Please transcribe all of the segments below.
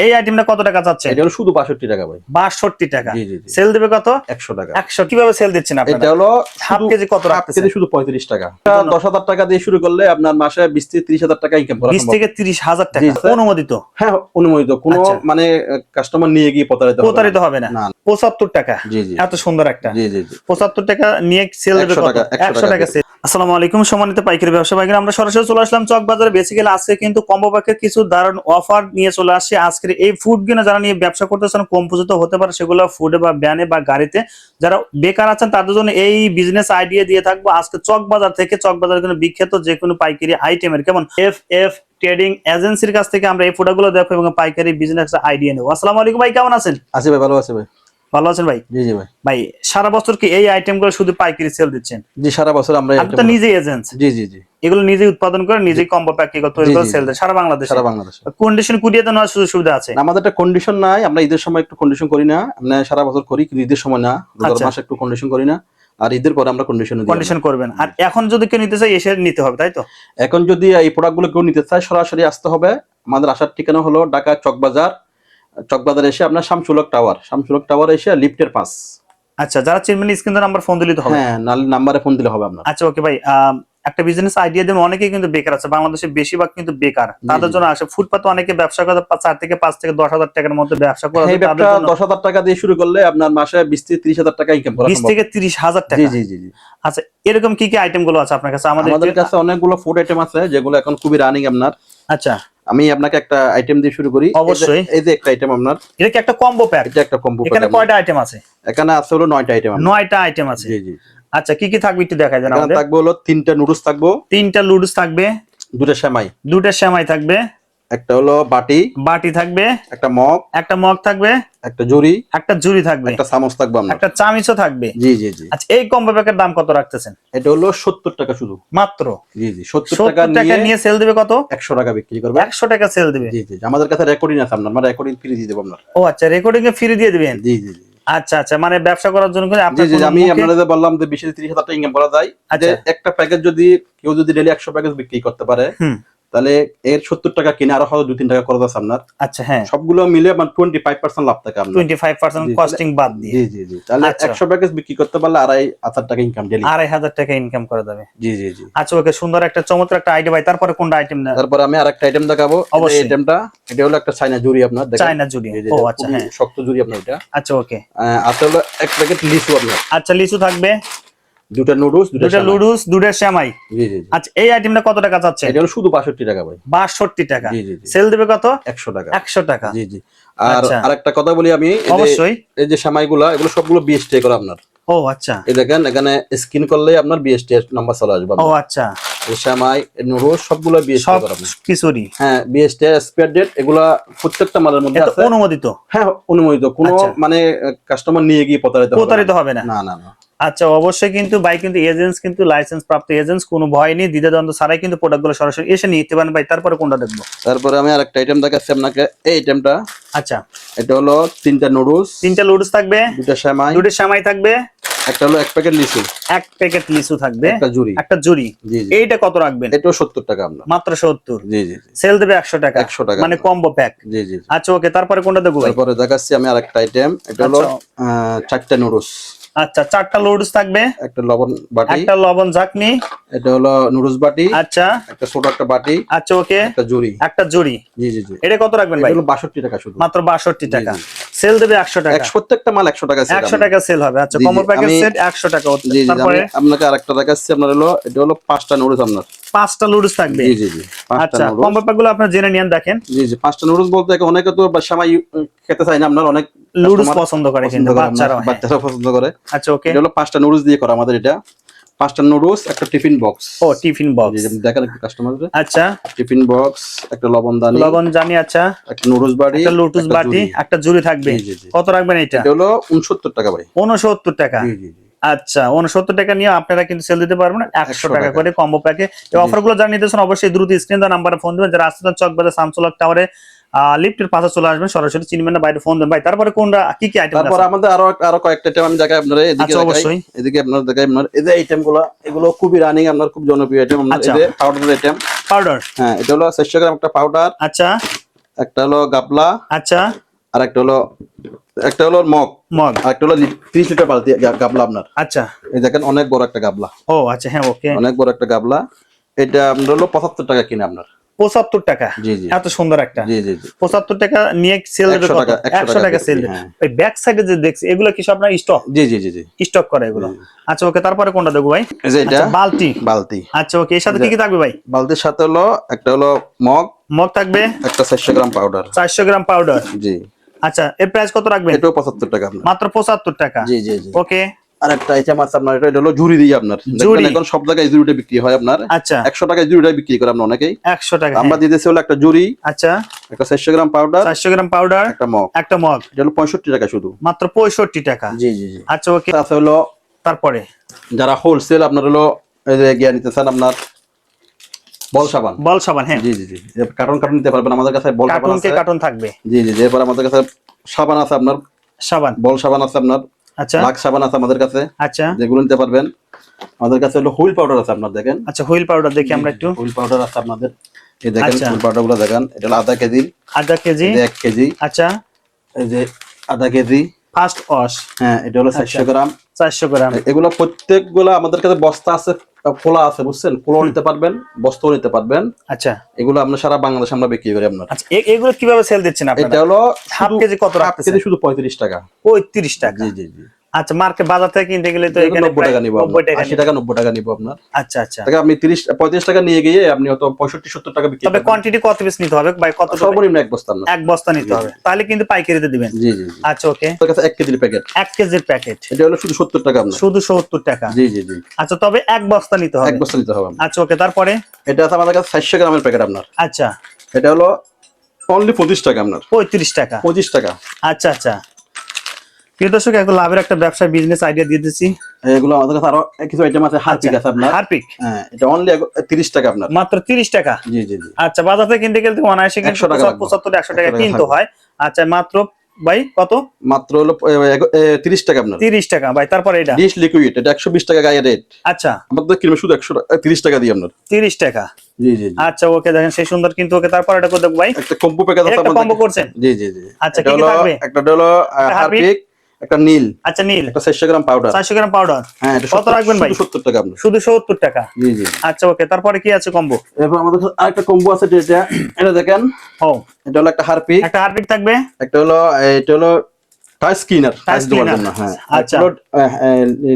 এই আইটেমটা কত টাকা চাচ্ছেন? এটা হলো শুধু 62 টাকা ভাই। 62 টাকা। জি জি জি। সেল দেবে কত? 100 টাকা। 100 কিভাবে সেল দিচ্ছেন আপনারা? এটা হলো হাফ কেজি কত হাফ রাখতেছেন? কেজি শুধু 35 টাকা। 10,000 টাকা দিয়ে শুরু করলে আপনার মাসে 20 থেকে 30,000 টাকা ইনকাম করা 20 সম্ভব। থেকে 30,000 টাকা জি, স্যার। অনুমোদিত? হ্যাঁ, অনুমোদিত। কোনো আচ্ছা। মানে কাস্টমার নিয়ে গিয়ে প্রতারিত হবে না। না। 75 টাকা। জি জি। এত সুন্দর একটা। জি জি জি। 75 টাকা নিয়ে সেল দেবে 100 কত? টাকা, 100 টাকা সেল। আসসালামু আলাইকুম সম্মানিত পাইকারি ব্যবসা ভাইরা, আমরা সরাসরি চলে আসলাম চক বাজারে। বেসিক্যালি আজকে কিন্তু কম্বো প্যাকের কিছু দারুণ অফার নিয়ে চলে আসছে। আজকের এই ফুড গুলো যারা নিয়ে ব্যবসা করতেছেন, কম পুঁজিতে হতে পারে সেগুলো ফুডে বা ভ্যানে বা গাড়িতে, যারা বেকার আছেন তাদের জন্য এই বিজনেস আইডিয়া দিয়ে থাকবো আজকে চক বাজার থেকে। চক বাজার কিন্তু বিখ্যাত যে কোনো পাইকারি আইটেমের কেমন এফ ট্রেডিং এজেন্সির কাছ থেকে আমরা এই প্রোডাক্টগুলো দেখো এবং পাইকারি বিজনেস আইডিয়া নেবো। আসসালামু আলাইকুম ভাই, কেমন আছেন? আছি ভাই, ভালো আছি ভাই। ভালো আছেন ভাই? জি জি ভাই। ভাই সারা বছর কি এই আইটেমগুলো শুধু পাইকারি সেল দিচ্ছেন? জি, সারা বছর আমরা আপনি তো নিজেই এজেন্ট। জি জি জি। এগুলো নিজেই উৎপাদন করে নিজেই কম্বো প্যাক তৈরি করে সেল দেন সারা বাংলাদেশে? সারা বাংলাদেশে। কন্ডিশন কুরিয়ার দেওয়ার সুযোগ সুবিধা আছে? আমাদের একটা কন্ডিশন নাই, আমরা ঈদের সময় একটু কন্ডিশন করি না। আমরা সারা বছর করি, কিন্তু ঈদের সময় না, রোজার মাসে একটু কন্ডিশন করি না। আর ঈদের পরে আমরা কন্ডিশন করবেন। আর এখন যদি কেউ নিতে চাই এসে নিতে হবে, তাই তো? এখন যদি এই প্রোডাক্টগুলো কেউ নিতে চায় সরাসরি আসতে হবে। আমাদের আসার ঠিকানা হলো ঢাকা চকবাজার। চকবাজার এসে আপনার শামসুলক টাওয়ার এসে লিফটের পাশ। আচ্ছা, যারা চিনবেন স্ক্রিনে নাম্বার ফোন দিলে তো হবে? হ্যাঁ, নাম্বারে ফোন দিলে হবে আপনার। আচ্ছা ওকে ভাই, একটা বিজনেস আইডিয়া দেন। অনেকেই কিন্তু বেকার আছে, বাংলাদেশে বেশিরভাগ কিন্তু বেকার। তাদের জন্য আসে ফুটপাতে অনেকে ব্যবসা করে 4 থেকে 5 থেকে 10,000 টাকার মধ্যে ব্যবসা করে। এই ব্যবসা 10,000 টাকা দিয়ে শুরু করলে আপনার মাসে 20 থেকে 30,000 টাকা ইনকাম করা সম্ভব। 20 থেকে 30,000 টাকা। জি জি জি জি। আচ্ছা, এরকম কি কি আইটেম গুলো আছে আপনার কাছে? আমাদের কাছে অনেকগুলো ফুড আইটেম আছে যেগুলো এখন খুবই রানিং আপনার। আচ্ছা, আমি আপনাকে একটা আইটেম দিয়ে শুরু করি। অবশ্যই। এই যে একটা আইটেম আপনার, এটা কি একটা কম্বো প্যাক? এটা একটা কম্বো প্যাক। এখানে কয়টা আইটেম আছে? এখানে আছে হলো 9টা আইটেম। 9টা আইটেম আছে। জি জি। আচ্ছা, কি কি থাকবে একটু দেখাই দেন আমাদের। থাকবে হলো 3টা নুডলস থাকবো, 3টা লুডুস থাকবে, 2টা সেমাই, 2টা সেমাই থাকবে, একটা হলো বাটি থাকবে, একটা মগ থাকবে, একটা ঝুড়ি, একটা ঝুড়ি থাকবে, একটা চামচ থাকবে আপনার, একটা চামিচও থাকবে। জি জি জি। আচ্ছা, এই কম্বো প্যাকের দাম কত রাখতেছেন? এটা হলো 70 টাকা শুধু মাত্র। জি জি। 70 70 টাকা নিয়ে সেল দিবে কত? 100 টাকা বিক্রি করবে। 100 টাকা সেল দিবে। জি জি। আমাদের কাছে রেকর্ডিং আছে আপনার, আমরা রেকর্ডিং ফ্রি দিয়ে দেব আপনার। ও আচ্ছা, রেকর্ডিং এ ফ্রি দিয়ে দিবেন? জি জি জি। আচ্ছা আচ্ছা, মানে ব্যবসা করার জন্য করে জি আপনার জি। আমি আপনাদের বললাম যে 20 থেকে 30,000 টাকা ইনকাম করা যায়। যে একটা প্যাকেজ যদি কেউ ডেইলি 100 প্যাকেজ বিক্রি করতে পারে, তাহলে এর 70 টাকা কিনে আরো হয়তো 2-3 টাকা খরচ আছে আপনার। আচ্ছা হ্যাঁ, সবগুলো মিলে আপনার 25% লাভ থাকে আপনার। 25% কস্টিং বাদ দিয়ে। জি জি জি। তাহলে 100 প্যাকেজ বিক্রি করতে পারলে 2,500 টাকা ইনকাম ডেইলি। 2,500 টাকা ইনকাম করা যাবে। জি জি জি। আচ্ছা ওকে, সুন্দর একটা চমৎকার একটা আইডিয়া ভাই। তারপরে কোনটা আইটেম না? তারপর আমি আরেকটা আইটেম দেখাবো। এই আইটেমটা, এটা হলো একটা চায়না ঝুড়ি আপনার, দেখেন। চায়না ঝুড়ি। ও আচ্ছা হ্যাঁ, শক্ত ঝুড়ি আপনার এটা। আচ্ছা ওকে। আছে হলো এক প্যাকেট লিচু আপনার। আচ্ছা, লিচু থাকবে, 2টা নুডলস, 2টা লুডুস, 2টা সেমাই। জি জি জি। আচ্ছা, এই আইটেমটা কত টাকা চাচ্ছে? এটা হলো শুধু 62 টাকা ভাই। 62 টাকা। জি জি জি। সেল দিবে কত? 100 টাকা। 100 টাকা। জি জি। আর আরেকটা কথা বলি আমি, অবশ্যই। এই যে সেমাইগুলা, এগুলো সবগুলো বিএসটি করা আপনার। ও আচ্ছা। এই দেখেন, এখানে স্ক্যান করলে আপনার বিএসটি নাম্বার চলে আসবে। ও আচ্ছা। এই সেমাই, নুডলস সবগুলো বিএসটি করা আপনার। কিছুরই। হ্যাঁ, বিএসটি এক্সপায়ার ডেট এগুলা প্রত্যেকটা মালের মধ্যে আছে। অনুমোদিত? হ্যাঁ, অনুমোদিত। কোনো মানে কাস্টমার নিয়ে গিয়ে প্রতারিত হবে না? না না না। আচ্ছা, অবশ্যই কিন্তু ভাই কিন্তু এজেন্টস, কিন্তু লাইসেন্স প্রাপ্ত এজেন্টস, কোনো ভয় নেই, দ্বিধাদ্বন্দ্ব ছাড়াই কিন্তু প্রোডাক্টগুলো সরাসরি এসে নিতে পারেন ভাই। তারপরে কোনটা দেখবো? তারপরে আমি আরেকটা আইটেম দেখাচ্ছি আপনাকে। এই আইটেমটা, আচ্ছা, এটা হলো 3টা নুডলস, 3টা লুডুস থাকবে, 2টা সেমাই, 2টা সেমাই থাকবে, একটা হলো এক প্যাকেট লিচু, এক প্যাকেট লিচু থাকবে, একটা ঝুড়ি। জি জি। এইটা কত রাখবেন? এটাও 70 টাকা আপনার। মাত্র 70? জি জি। সেল দেবে 100 টাকা। 100 টাকা মানে কম্বো প্যাক। জি জি। আচ্ছা ওকে, তারপরে কোনটা দেখবো ভাই? তারপরে দেখাচ্ছি আমি আরেকটা আইটেম। এটা হলো 4টা নুডলস। আচ্ছা, 4টা লুডুস থাকবে, একটা লবণ বাটি, একটা লবণ ঝাঁকনি, এটা হলো নুডলস বাটি, আচ্ছা একটা ছোট একটা বাটি, আচ্ছা ওকে, একটা ঝুড়ি। জি জি জি। এটা কত রাখবেন ভাই? এটা হলো 62 টাকা শুধু। মাত্র 62 টাকা। সেল দেবে 100 টাকা। প্রত্যেকটা মাল 100 টাকা সেল। 100 টাকা সেল হবে। আচ্ছা, কম্বো প্যাকেজ সেট 100 টাকা হচ্ছে। জি জি। তারপরে আপনাকে আরেকটা দেখাচ্ছি আপনার, হলো এটা হলো 5টা নুডলস আপনার। 5টা লুডুস থাকবে। জি জি জি। 5টা আচ্ছা, নুডলস। কম্বো প্যাকগুলো আপনারা জেনে নিন, দেখেন। জি জি। 5টা নুডলস বলতে অনেকে তো সেমাই খেতে চায় না, আপনার অনেক লুডুস পছন্দ করে কিন্তু বাচ্চারা পছন্দ করে। আচ্ছা ওকে। এটা হলো 5টা নুডলস দিয়ে করা আমাদের এটা। 5টা নুডলস, একটা টিফিন বক্স। ও টিফিন বক্স। দেখেন একটু কাস্টমারদের। আচ্ছা, টিফিন বক্স, একটা লবণ জানি, আচ্ছা, একটা নুডলস বাটি, একটা লুডুস বাটি, একটা ঝুড়ি থাকবে। কত রাখবেন এটা? এটা হলো 69 টাকা ভাই। 69 টাকা। জি জি জি। আচ্ছা, 69 টাকা নিয়ে আপনারা কিন্তু সেল দিতে পারবেন 100 টাকা করে কম্বো প্যাকে। এই অফারগুলো যারা নিতেছেন অবশ্যই দ্রুত স্ক্রিন দেওয়া নাম্বারে ফোন দিবেন। যারা আসছেন চকবাজার শামসুলক টাওয়ারে লিফটের পাশে চলে আসবেন, সরাসরি চিনবেন না, বাইরে ফোন দেন ভাই। তারপরে কোনটা কি কি আইটেম আছে? তারপর আমাদের আরো কয়েকটা আইটেম আমি দেখাই আপনাদের। এদিকে অবশ্যই। এদিকে আপনাদের দেখাই আপনার এই যে আইটেমগুলো, এগুলো খুবই রানিং আপনার, খুব জনপ্রিয় আইটেম আপনার। এই যে পাউডার আইটেম। পাউডার। হ্যাঁ, এটা হলো 600 গ্রাম একটা পাউডার। আচ্ছা, একটা হলো গাবলা, আচ্ছা আর একটা হলো মগ, মগ, আর একটা হলো 30 লিটার বালতি গাবলা আপনার। আচ্ছা এই দেখেন অনেক বড় একটা গাবলা, ও আচ্ছা হ্যাঁ ওকে, অনেক বড় একটা গাবলা। এটা আপনার হলো 75 টাকা কিনে আপনার। 75 টাকা, জি জি এত সুন্দর একটা, জি জি জি 75 টাকা নিয়ে সেল দেবে 100 কত? টাকা, 100 টাকা সেল দেবে। হ্যাঁ। ওই ব্যাক সাইডে যে দেখছি এগুলো কি সব আপনার স্টক? জি জি জি জি স্টক করে এগুলো। আচ্ছা ওকে, তারপরে কোনটা দেখবো ভাই? এই যে এটা আচ্ছা বালতি, বালতি। আচ্ছা ওকে, এর সাথে কি কি থাকবে ভাই? বালতির সাথে হলো একটা হলো মগ, মগ থাকবে, একটা 400 গ্রাম পাউডার। 400 গ্রাম পাউডার। জি আচ্ছা এর প্রাইস কত রাখবেন? এটাও 75 টাকা আপনার। মাত্র 75 টাকা। জি জি জি ওকে, আর একটা আইটেম আছে আপনার, এটা হলো ঝুড়ি দিয়ে আপনার। ঝুড়ি। দেখবেন এখন সব জায়গায় ঝুড়িটা বিক্রি হয় আপনার। আচ্ছা 100 টাকায় ঝুড়িটা বিক্রি করে আপনার অনেকেই। 100 টাকা, আমরা হ্যাঁ। দিয়ে দিয়েছি হলো একটা ঝুড়ি, আচ্ছা একটা 400 গ্রাম পাউডার, 400 গ্রাম পাউডার, একটা মগ। একটা মগ, এটা হলো 65 টাকা শুধু। মাত্র 65 টাকা। জি জি জি আচ্ছা ওকে, আছে হলো তারপরে যারা হোলসেল আপনার হলো এই যে গিয়া নিতে চান আপনার বল সাবান। বল সাবান, হ্যাঁ। জি জি জি কার্টন কার্টন নিতে পারবেন আমাদের কাছে, বল সাবান কার্টুন কে আছে। কার্টুন থাকবে, জি জি জি এরপর আমাদের কাছে সাবান আছে আপনার, সাবান, বল সাবান আছে আপনার, আচ্ছা লাক্স সাবান আছে আমাদের কাছে, আচ্ছা যেগুলো নিতে পারবেন। আমাদের কাছে হলো হুইল পাউডার আছে আপনার, দেখেন আচ্ছা হুইল পাউডার দেখি আমরা একটু। হুইল পাউডার আছে আপনাদের, এই দেখেন আচ্ছা। হুইল পাউডার গুলো দেখেন। এটা হলো আধা কেজি, আধা কেজি, 1 কেজি, আচ্ছা এই যে আধা কেজি। ফার্স্ট ওয়াশ, হ্যাঁ এটা হলো 400 গ্রাম। 400 গ্রাম। এগুলো প্রত্যেকগুলো আমাদের কাছে বস্তা আছে, খোলা আছে বুঝছেন, খোলা নিতে পারবেন, বস্তাও নিতে পারবেন। আচ্ছা এগুলো আমরা সারা বাংলাদেশে আমরা বিক্রি করি আপনার। আচ্ছা এগুলো কিভাবে সেল দিচ্ছেন আপনারা? এটা হলো হাফ কেজি কত হাফ রাখতেছেন? কেজি শুধু 35 টাকা। 35 টাকা। জি জি জি আচ্ছা মার্কেট বাজার থেকে কিনতে গেলে তো এখানে 90 টাকা নিব, 90 টাকা 80 টাকা 90 টাকা নিব আপনার। আচ্ছা আচ্ছা, টাকা আপনি 35 টাকা নিয়ে গিয়ে আপনি হয়তো 65-70 টাকা বিক্রি তবে করবেন। কোয়ান্টিটি কত পিস নিতে হবে ভাই? কত? সর্বনিম্ন এক বস্তা আপনার। এক বস্তা নিতে হবে, তাহলে কিন্তু পাইকারিতে দিবেন। জি জি জি আচ্ছা ওকে, আপনার কাছে 1 কেজির প্যাকেট, 1 কেজির প্যাকেট, এটা হলো শুধু 70 টাকা আপনার। শুধু 70 টাকা। জি জি জি আচ্ছা তবে এক বস্তা নিতে হবে। এক বস্তা নিতে হবে আপনার। আচ্ছা ওকে, তারপরে? এটা আছে আমাদের কাছে 400 গ্রামের প্যাকেট আপনার। আচ্ছা এটা হলো অনলি 25 টাকা আপনার। 35 টাকা। 25 টাকা। আচ্ছা আচ্ছা, প্রিয় দর্শক এখন লাভের একটা ব্যবসা বিজনেস আইডিয়া দিয়ে দিচ্ছি। এগুলো আমাদের কাছে আরো কিছু আইটেম আছে, হারপিক আছে আপনার। হারপিক, হ্যাঁ এটা অনলি 30 টাকা আপনার। মাত্র 30 টাকা। জি জি জি আচ্ছা বাজার থেকে কিনতে গেলে তো অনায়াসে কিন্তু 100 টাকা লাগবে। 75-100 টাকা 100 টাকা কিনতে লাগবে। হয়। আচ্ছা মাত্র ভাই কত? মাত্র হলো 30 টাকা আপনার। 30 টাকা ভাই। তারপরে এটা ডিশ লিকুইড, এটা 120 টাকা গায়ে রেট। আচ্ছা আমাদের কিনবে শুধু 30 টাকা দিয়ে আপনার। 30 টাকা। জি জি জি আচ্ছা ওকে, দেখেন সেই সুন্দর কিন্তু। ওকে তারপর এটা কত ভাই? একটা কম্বো প্যাকেট আছে একটা আমাদের। কম্বো করছেন? জি জি জি আচ্ছা, এটা কি কি হলো থাকবে? একটা হলো হারপিক, হারপিক, একটা নীল, আচ্ছা নীল, একটা 400 গ্রাম পাউডার। 400 গ্রাম পাউডার। হ্যাঁ এটা কত রাখবেন ভাই? শুধু 70 টাকা আপনার। শুধু 70 টাকা। জি জি আচ্ছা ওকে, তারপরে কি আছে কম্বো? এরপর আমাদের কাছে আরেকটা কম্বো আছে, যেটা এটা দেখেন। ও এটা হলো একটা হারপিক, একটা হারপিক থাকবে, একটা হলো এটা হলো টাচ ক্লিনার, টাচ দেওয়ার জন্য। হ্যাঁ আচ্ছা হলো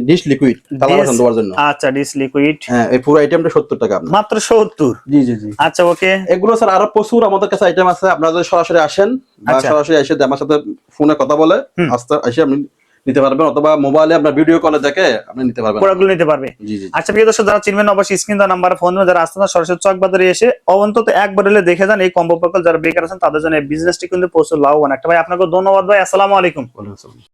ডিশ লিকুইড, কালার দেওয়ার জন্য। আচ্ছা ডিস লিকুইড, হ্যাঁ এই পুরো আইটেমটা 70 টাকা আপনার। মাত্র 70। জি জি জি আচ্ছা ওকে, এগুলো স্যার আরো প্রচুর আমাদের কাছে আইটেম আছে। আপনারা যদি সরাসরি আসেন বা আচ্ছা। সরাসরি এসে আমার সাথে ফোনে কথা বলে আসতে এসে আপনি নিতে পারবেন, অথবা মোবাইলে আপনার ভিডিও কলে দেখে আপনি নিতে পারবেন। প্রোডাক্টগুলো নিতে পারবে। জি জি আচ্ছা প্রিয় দর্শক, যারা চিনবেন অবশ্যই স্ক্রিন দেওয়া নাম্বারে ফোন দেবেন। যারা আসতে না সরাসরি চক বাজারে এসে অন্তত একবার হলে দেখে যান এই কম্বো প্রকল্প। যারা বেকার আছেন তাদের জন্য এই বিজনেসটি কিন্তু প্রচুর লাভবান একটা। ভাই আপনাকে ধন্যবাদ ভাই, আসসালামু আলাইকুম। বলুন।